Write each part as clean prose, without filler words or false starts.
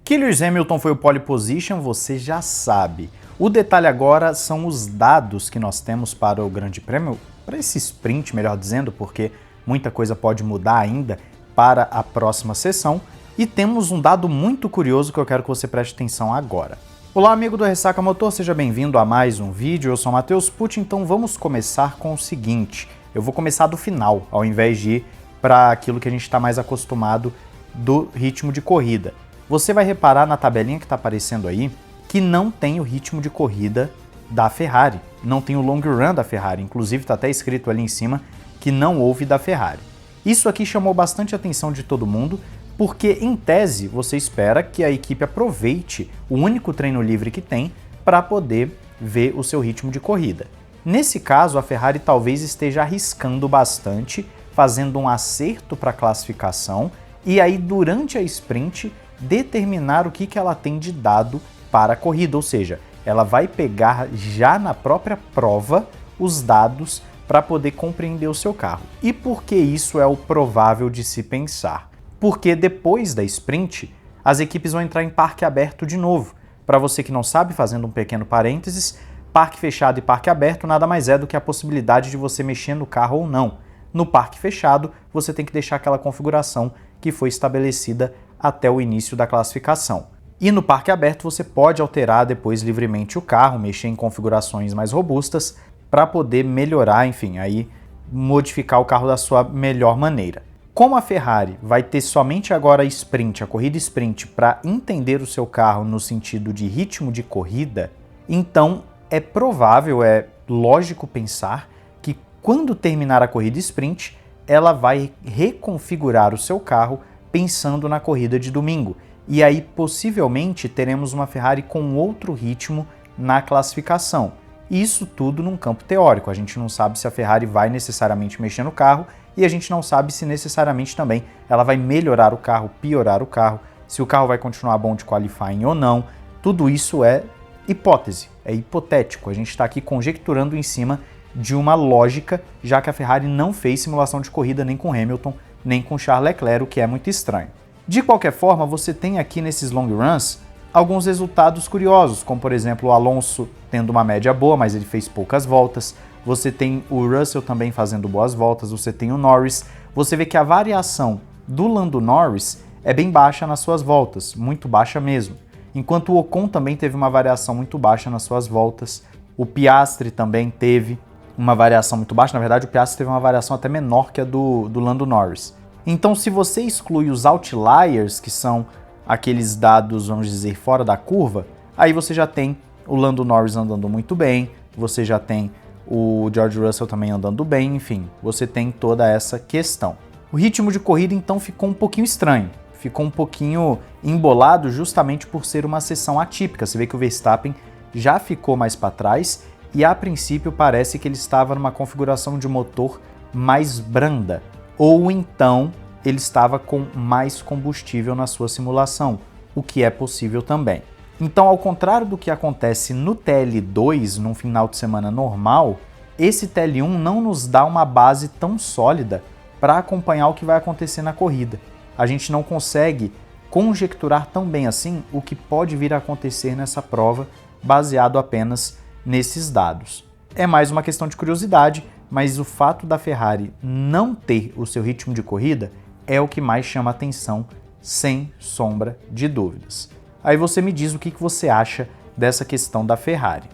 Que Lewis Hamilton foi o pole position, você já sabe. O detalhe agora são os dados que nós temos para o Grande Prêmio, para esse sprint, melhor dizendo, porque muita coisa pode mudar ainda para a próxima sessão. E temos um dado muito curioso que eu quero que você preste atenção agora. Olá, amigo do Ressaca Motor, seja bem-vindo a mais um vídeo. Eu sou o Matheus Pucci, então vamos começar com o seguinte. Eu vou começar do final, ao invés de ir para aquilo que a gente está mais acostumado do ritmo de corrida. Você vai reparar na tabelinha que está aparecendo aí que não tem o ritmo de corrida da Ferrari, não tem o long run da Ferrari, inclusive está até escrito ali em cima que não houve da Ferrari. Isso aqui chamou bastante a atenção de todo mundo, porque em tese você espera que a equipe aproveite o único treino livre que tem para poder ver o seu ritmo de corrida. Nesse caso, a Ferrari talvez esteja arriscando bastante, fazendo um acerto para a classificação e aí durante a sprint determinar o que ela tem de dado para a corrida, ou seja, ela vai pegar já na própria prova os dados para poder compreender o seu carro. E por que isso é o provável de se pensar? Porque depois da sprint, as equipes vão entrar em parque aberto de novo. Para você que não sabe, fazendo um pequeno parênteses, parque fechado e parque aberto nada mais é do que a possibilidade de você mexer no carro ou não. No parque fechado, você tem que deixar aquela configuração que foi estabelecida até o início da classificação. E no parque aberto você pode alterar depois livremente o carro, mexer em configurações mais robustas para poder melhorar, enfim, aí modificar o carro da sua melhor maneira. Como a Ferrari vai ter somente agora a sprint, a corrida sprint, para entender o seu carro no sentido de ritmo de corrida, então é provável, é lógico pensar que quando terminar a corrida sprint, ela vai reconfigurar o seu carro pensando na corrida de domingo. E aí, possivelmente, teremos uma Ferrari com outro ritmo na classificação. Isso tudo num campo teórico. A gente não sabe se a Ferrari vai necessariamente mexer no carro e a gente não sabe se necessariamente também ela vai melhorar o carro, piorar o carro, se o carro vai continuar bom de qualifying ou não. Tudo isso é hipótese, é hipotético. A gente está aqui conjecturando em cima de uma lógica, já que a Ferrari não fez simulação de corrida nem com Hamilton, nem com Charles Leclerc, o que é muito estranho. De qualquer forma, você tem aqui nesses long runs alguns resultados curiosos, como por exemplo o Alonso tendo uma média boa, mas ele fez poucas voltas, você tem o Russell também fazendo boas voltas, você tem o Norris, você vê que a variação do Lando Norris é bem baixa nas suas voltas, muito baixa mesmo, enquanto o Ocon também teve uma variação muito baixa nas suas voltas, o Piastri também teve uma variação muito baixa, na verdade o Piastri teve uma variação até menor que a do Lando Norris. Então, se você exclui os outliers, que são aqueles dados, vamos dizer, fora da curva, aí você já tem o Lando Norris andando muito bem, você já tem o George Russell também andando bem, enfim, você tem toda essa questão. O ritmo de corrida, então, ficou um pouquinho estranho, ficou um pouquinho embolado justamente por ser uma sessão atípica. Você vê que o Verstappen já ficou mais para trás e, a princípio, parece que ele estava numa configuração de motor mais branda. Ou então ele estava com mais combustível na sua simulação, o que é possível também. Então, ao contrário do que acontece no TL2, num final de semana normal, esse TL1 não nos dá uma base tão sólida para acompanhar o que vai acontecer na corrida. A gente não consegue conjecturar tão bem assim o que pode vir a acontecer nessa prova, baseado apenas nesses dados. É mais uma questão de curiosidade, mas o fato da Ferrari não ter o seu ritmo de corrida é o que mais chama atenção, sem sombra de dúvidas. Aí você me diz o que você acha dessa questão da Ferrari.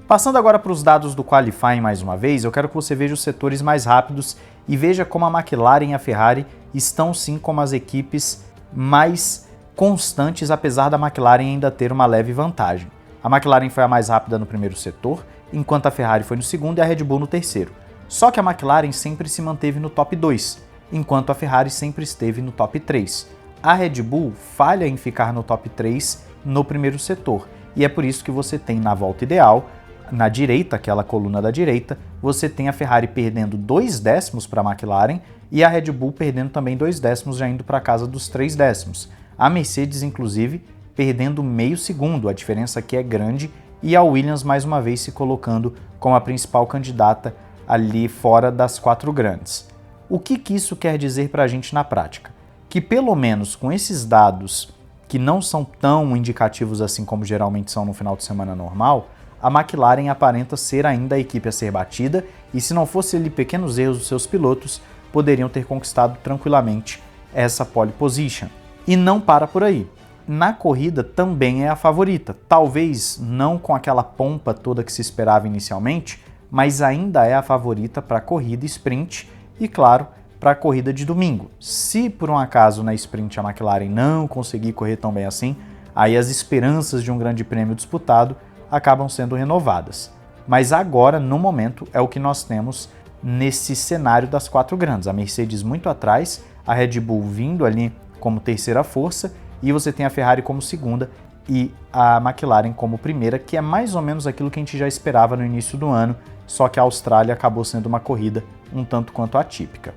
Passando agora para os dados do qualifying mais uma vez, eu quero que você veja os setores mais rápidos e veja como a McLaren e a Ferrari estão sim como as equipes mais constantes, apesar da McLaren ainda ter uma leve vantagem. A McLaren foi a mais rápida no primeiro setor, enquanto a Ferrari foi no segundo e a Red Bull no terceiro. Só que a McLaren sempre se manteve no top 2, enquanto a Ferrari sempre esteve no top 3. A Red Bull falha em ficar no top 3 no primeiro setor, e é por isso que você tem na volta ideal, na direita, aquela coluna da direita, você tem a Ferrari perdendo 2 décimos para a McLaren e a Red Bull perdendo também 2 décimos, já indo para casa dos 3 décimos. A Mercedes, inclusive, perdendo meio segundo, a diferença aqui é grande, e a Williams mais uma vez se colocando como a principal candidata ali fora das 4 grandes. O que isso quer dizer para a gente na prática? que pelo menos com esses dados que não são tão indicativos assim como geralmente são no final de semana normal, a McLaren aparenta ser ainda a equipe a ser batida e se não fosse ali pequenos erros dos seus pilotos, poderiam ter conquistado tranquilamente essa pole position. E não para por aí. Na corrida também é a favorita, talvez não com aquela pompa toda que se esperava inicialmente, mas ainda é a favorita para a corrida sprint e, claro, para a corrida de domingo. Se por um acaso na sprint a McLaren não conseguir correr tão bem assim, aí as esperanças de um grande prêmio disputado acabam sendo renovadas. Mas agora, no momento, é o que nós temos nesse cenário das quatro grandes. A Mercedes muito atrás, a Red Bull vindo ali como terceira força, e você tem a Ferrari como segunda e a McLaren como primeira, que é mais ou menos aquilo que a gente já esperava no início do ano, só que a Austrália acabou sendo uma corrida um tanto quanto atípica.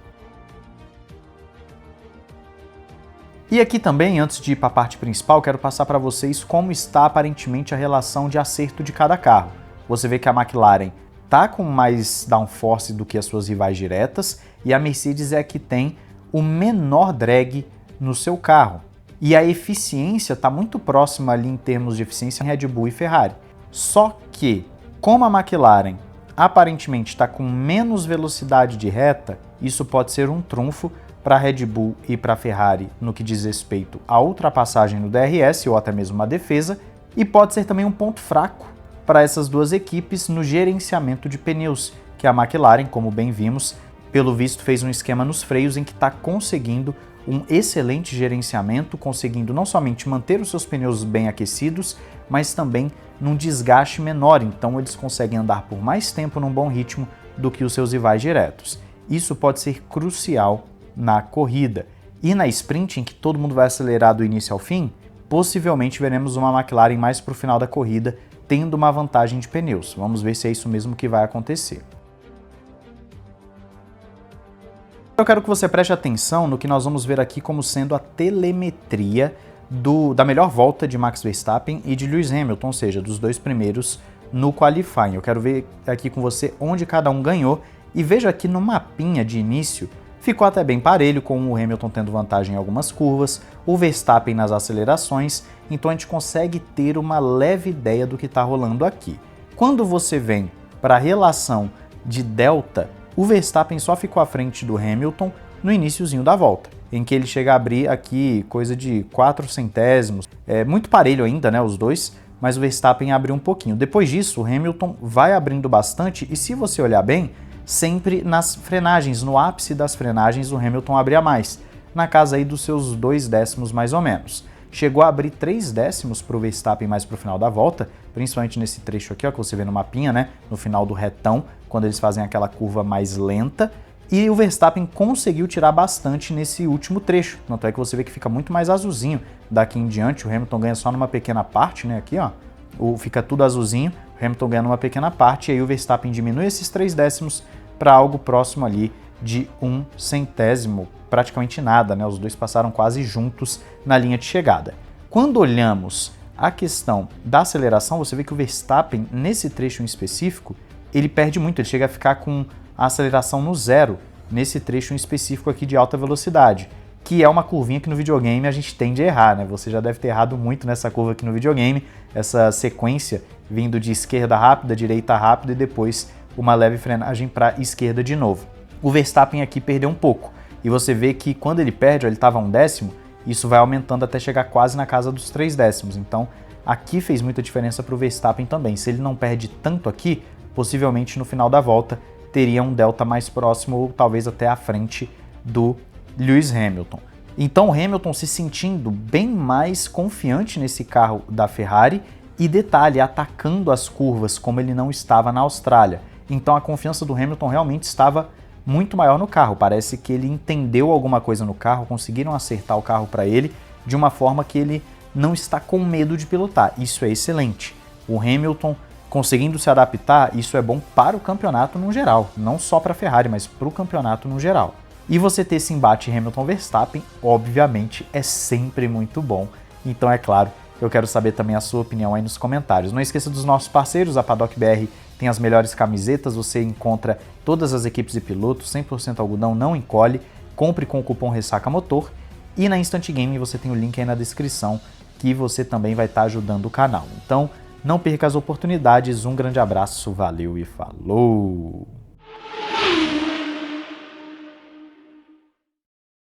E aqui também, antes de ir para a parte principal, quero passar para vocês como está aparentemente a relação de acerto de cada carro. Você vê que a McLaren está com mais downforce do que as suas rivais diretas e a Mercedes é a que tem o menor drag no seu carro. E a eficiência está muito próxima ali em termos de eficiência em Red Bull e Ferrari. Só que, como a McLaren aparentemente está com menos velocidade de reta, isso pode ser um trunfo para a Red Bull e para a Ferrari no que diz respeito à ultrapassagem no DRS ou até mesmo uma defesa, e pode ser também um ponto fraco para essas duas equipes no gerenciamento de pneus, que a McLaren, como bem vimos, pelo visto fez um esquema nos freios em que está conseguindo um excelente gerenciamento, conseguindo não somente manter os seus pneus bem aquecidos, mas também num desgaste menor, então eles conseguem andar por mais tempo num bom ritmo do que os seus rivais diretos. Isso pode ser crucial na corrida. E na sprint, em que todo mundo vai acelerar do início ao fim, possivelmente veremos uma McLaren mais para o final da corrida, tendo uma vantagem de pneus. Vamos ver se é isso mesmo que vai acontecer. Eu quero que você preste atenção no que nós vamos ver aqui como sendo a telemetria da melhor volta de Max Verstappen e de Lewis Hamilton, ou seja, dos dois primeiros no qualifying. Eu quero ver aqui com você onde cada um ganhou e veja aqui no mapinha de início, ficou até bem parelho, com o Hamilton tendo vantagem em algumas curvas, o Verstappen nas acelerações, então a gente consegue ter uma leve ideia do que está rolando aqui. Quando você vem para a relação de delta, o Verstappen só ficou à frente do Hamilton no iniciozinho da volta, em que ele chega a abrir aqui coisa de 4 centésimos, muito parelho ainda, né, os dois, mas o Verstappen abriu um pouquinho. Depois disso, o Hamilton vai abrindo bastante e se você olhar bem, sempre nas frenagens, no ápice das frenagens, o Hamilton abria mais, na casa aí dos seus 2 décimos mais ou menos. Chegou a abrir 3 décimos para o Verstappen mais para o final da volta, principalmente nesse trecho aqui, ó, que você vê no mapinha, né, no final do retão, quando eles fazem aquela curva mais lenta, e o Verstappen conseguiu tirar bastante nesse último trecho, tanto é que você vê que fica muito mais azulzinho daqui em diante, o Hamilton ganha só numa pequena parte, né, aqui ó, fica tudo azulzinho, o Hamilton ganha numa pequena parte, e aí o Verstappen diminui esses 3 décimos para algo próximo ali de 1 centésimo, praticamente nada, né, os dois passaram quase juntos na linha de chegada. Quando olhamos a questão da aceleração, você vê que o Verstappen, nesse trecho em específico, ele perde muito, ele chega a ficar com a aceleração no zero, nesse trecho em específico aqui de alta velocidade, que é uma curvinha que no videogame a gente tende a errar, né? Você já deve ter errado muito nessa curva aqui no videogame, essa sequência vindo de esquerda rápida, direita rápida e depois uma leve frenagem para esquerda de novo. O Verstappen aqui perdeu um pouco, e você vê que quando ele perde, ele estava a 1 décimo, isso vai aumentando até chegar quase na casa dos 3 décimos, então aqui fez muita diferença para o Verstappen também. Se ele não perde tanto aqui, possivelmente no final da volta teria um delta mais próximo ou talvez até à frente do Lewis Hamilton. Então o Hamilton se sentindo bem mais confiante nesse carro da Ferrari e detalhe, atacando as curvas como ele não estava na Austrália. Então a confiança do Hamilton realmente estava muito maior no carro, parece que ele entendeu alguma coisa no carro, conseguiram acertar o carro para ele de uma forma que ele não está com medo de pilotar, isso é excelente. O Hamilton conseguindo se adaptar, isso é bom para o campeonato no geral, não só para a Ferrari, mas para o campeonato no geral. E você ter esse embate Hamilton-Verstappen, obviamente, é sempre muito bom. Então, é claro, eu quero saber também a sua opinião aí nos comentários. Não esqueça dos nossos parceiros, a Paddock BR tem as melhores camisetas, você encontra todas as equipes e pilotos, 100% algodão, não encolhe, compre com o cupom RessacaMotor. E na Instant Gaming você tem o link aí na descrição, que você também vai estar ajudando o canal. Então, não perca as oportunidades, um grande abraço, valeu e falou!